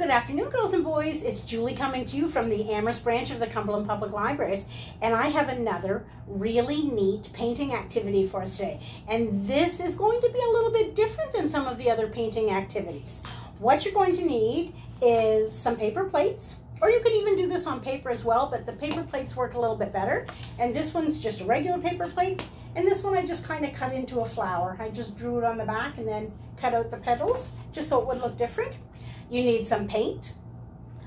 Good afternoon, girls and boys. It's Julie coming to you from the Amherst branch of the Cumberland Public Libraries, and I have another really neat painting activity for us today. And this is going to be a little bit different than some of the other painting activities. What you're going to need is some paper plates, or you could even do this on paper as well, but the paper plates work a little bit better. And this one's just a regular paper plate, and this one I just kind of cut into a flower. I just drew it on the back and then cut out the petals just so it would look different. You need some paint.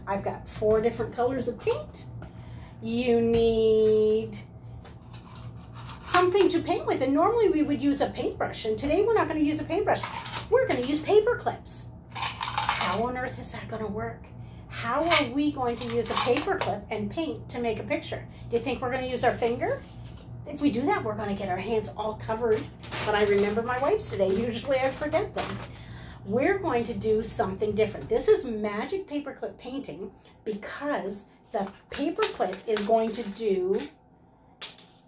I've got 4 different colors of paint. You need something to paint with, and normally we would use a paintbrush, and today we're not going to use a paintbrush. We're going to use paper clips. How on earth is that going to work? How are we going to use a paper clip and paint to make a picture? Do you think we're going to use our finger? If we do that, we're going to get our hands all covered. But I remember my wipes today. Usually I forget them. We're going to do something different. This is magic paperclip painting because the paperclip is going to do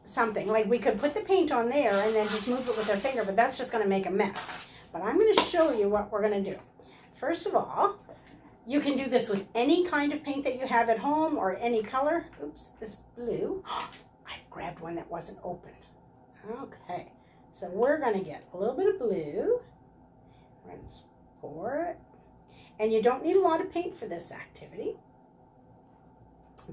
something. Like we could put the paint on there and then just move it with our finger, but that's just going to make a mess. But I'm going to show you what we're going to do. First of all, you can do this with any kind of paint that you have at home or any color. Oops, this blue. I grabbed one that wasn't open. Okay, so we're going to get a little bit of blue. We're going to pour it. And you don't need a lot of paint for this activity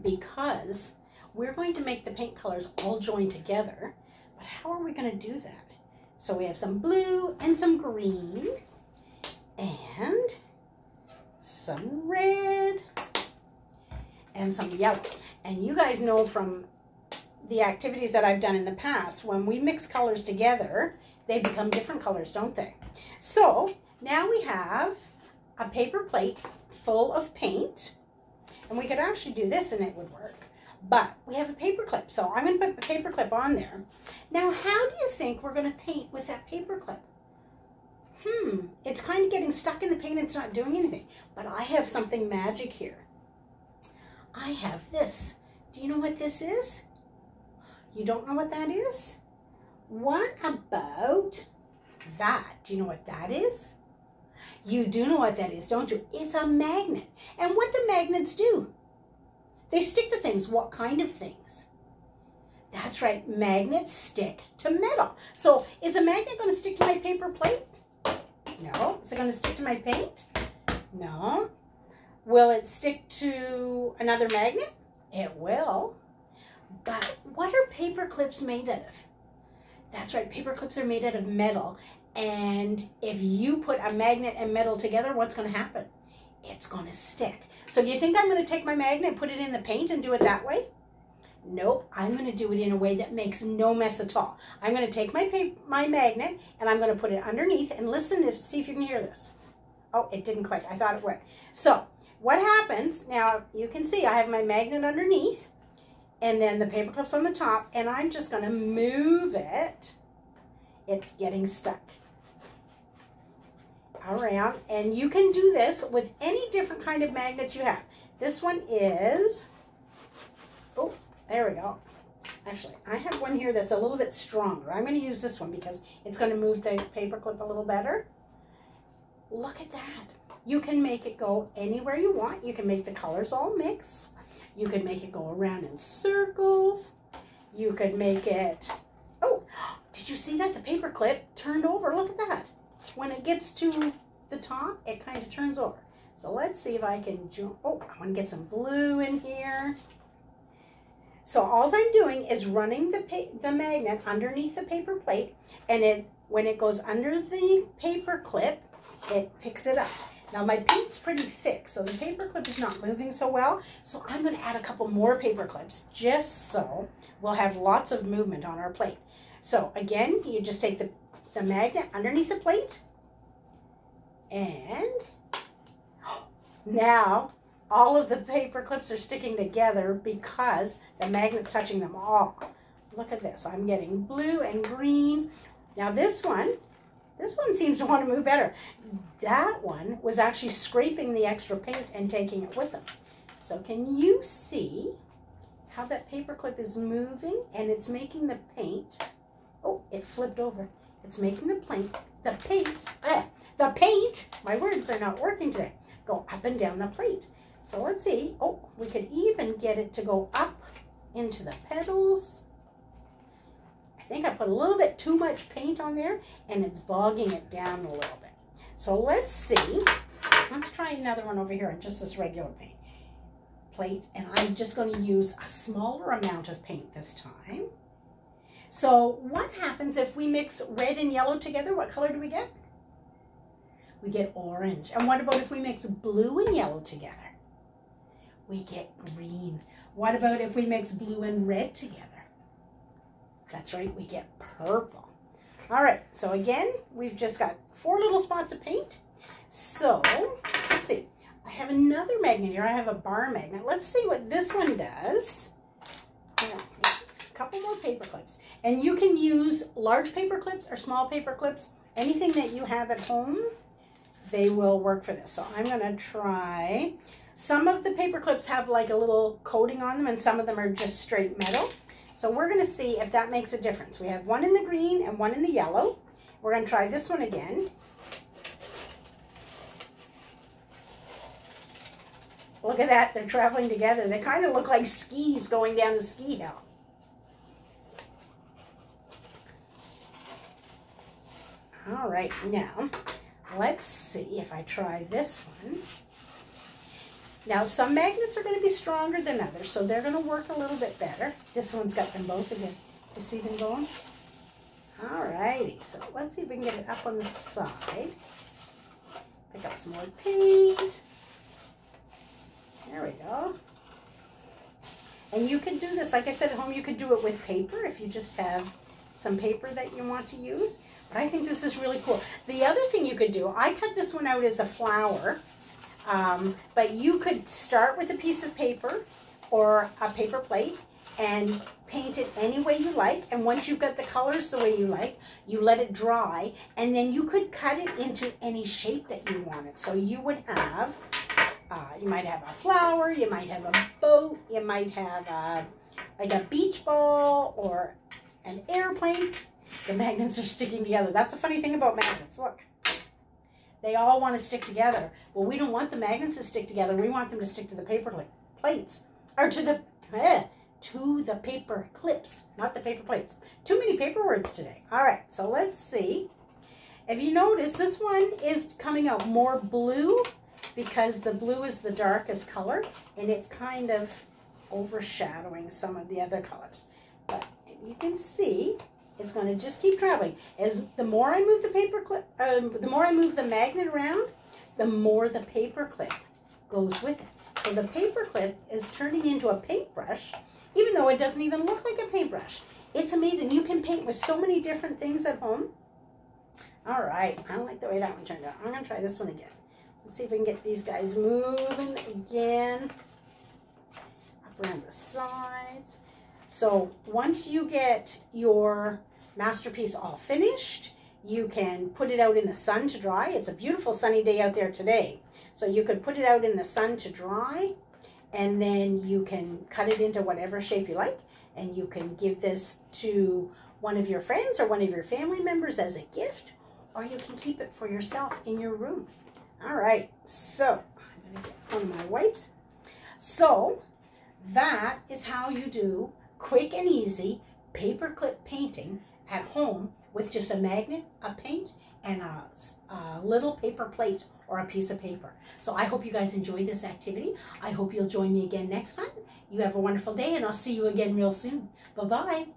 because we're going to make the paint colors all join together. But how are we going to do that? So we have some blue and some green and some red and some yellow. And you guys know from the activities that I've done in the past, when we mix colors together, they become different colors, don't they? So now we have a paper plate full of paint, and we could actually do this and it would work, but we have a paper clip, so I'm going to put the paper clip on there. Now, how do you think we're going to paint with that paper clip? It's kind of getting stuck in the paint, it's not doing anything, but I have something magic here. I have this. Do you know what this is? You don't know what that is? What about that? Do you know what that is? You do know what that is, don't you? It's a magnet. And what do magnets do? They stick to things. What kind of things? That's right, magnets stick to metal. So is a magnet going to stick to my paper plate? No. Is it going to stick to my paint? No. Will it stick to another magnet? It will. But what are paper clips made out of? That's right, paper clips are made out of metal. And if you put a magnet and metal together, what's going to happen? It's going to stick. So do you think I'm going to take my magnet and put it in the paint and do it that way? Nope, I'm going to do it in a way that makes no mess at all. I'm going to take my magnet and I'm going to put it underneath, and listen to see if you can hear this. Oh, it didn't click. I thought it would. So what happens, now you can see I have my magnet underneath and then the paper clip's on the top, and I'm just going to move it. It's getting stuck around, and you can do this with any different kind of magnet you have. This one is, oh, there we go. Actually, I have one here that's a little bit stronger. I'm going to use this one because it's going to move the paper clip a little better. Look at that. You can make it go anywhere you want. You can make the colors all mix. You could make it go around in circles. You could make it, oh, did you see that? The paper clip turned over. Look at that. When it gets to the top, it kind of turns over. So let's see if I can, oh, I want to get some blue in here. So all I'm doing is running the magnet underneath the paper plate, and when it goes under the paper clip, it picks it up. Now my paint's pretty thick, so the paper clip is not moving so well. So I'm going to add a couple more paper clips just so we'll have lots of movement on our plate. So again, you just take the magnet underneath the plate, and now all of the paper clips are sticking together because the magnet's touching them all. Look at this. I'm getting blue and green. Now this one seems to want to move better. That one was actually scraping the extra paint and taking it with them. So can you see how that paper clip is moving, and it's making the paint, oh, it flipped over. It's making the paint, my words are not working today. go up and down the plate. So let's see. Oh, we could even get it to go up into the petals. I think I put a little bit too much paint on there and it's bogging it down a little bit. So let's see. Let's try another one over here on just this regular paint plate. And I'm just going to use a smaller amount of paint this time. So what happens if we mix red and yellow together? What color do we get? We get orange. And what about if we mix blue and yellow together? We get green. What about if we mix blue and red together? That's right, we get purple. All right, so again, we've just got 4 little spots of paint. So, let's see. I have another magnet here. I have a bar magnet. Let's see what this one does. A couple more paper clips. And you can use large paper clips or small paper clips. Anything that you have at home, they will work for this. So I'm going to try. Some of the paper clips have like a little coating on them and some of them are just straight metal. So we're going to see if that makes a difference. We have one in the green and one in the yellow. We're going to try this one again. Look at that, they're traveling together. They kind of look like skis going down the ski hill. All right, now let's see if I try this one. Now some magnets are going to be stronger than others, so they're going to work a little bit better. This one's got them both again. You see them going? All righty, so let's see if we can get it up on the side. Pick up some more paint. There we go. And you can do this, like I said, at home you could do it with paper if you just have some paper that you want to use. But I think this is really cool. The other thing you could do, I cut this one out as a flower, but you could start with a piece of paper or a paper plate and paint it any way you like. And once you've got the colors the way you like, you let it dry, and then you could cut it into any shape that you wanted. So you would have you might have a flower, you might have a boat, you might have like a beach ball or an airplane. The magnets are sticking together. That's a funny thing about magnets. Look, they all want to stick together. Well, we don't want the magnets to stick together. We want them to stick to the paper plates, or to the paper clips, not the paper plates. Too many paper words today. All right, so let's see. If you notice, this one is coming out more blue, because the blue is the darkest color and it's kind of overshadowing some of the other colors. But you can see it's going to just keep traveling. As the more I move the paper clip, the more I move the magnet around, the more the paper clip goes with it. So the paper clip is turning into a paintbrush, even though it doesn't even look like a paintbrush. It's amazing. You can paint with so many different things at home. All right, I don't like the way that one turned out. I'm going to try this one again. Let's see if we can get these guys moving again. Up around the sides. So once you get your masterpiece all finished, you can put it out in the sun to dry. It's a beautiful sunny day out there today. So you could put it out in the sun to dry, and then you can cut it into whatever shape you like, and you can give this to one of your friends or one of your family members as a gift, or you can keep it for yourself in your room. All right, so I'm going to get one of my wipes. So that is how you do quick and easy paperclip painting at home with just a magnet, a paint, and a little paper plate or a piece of paper. So I hope you guys enjoyed this activity. I hope you'll join me again next time. You have a wonderful day, and I'll see you again real soon. Bye-bye.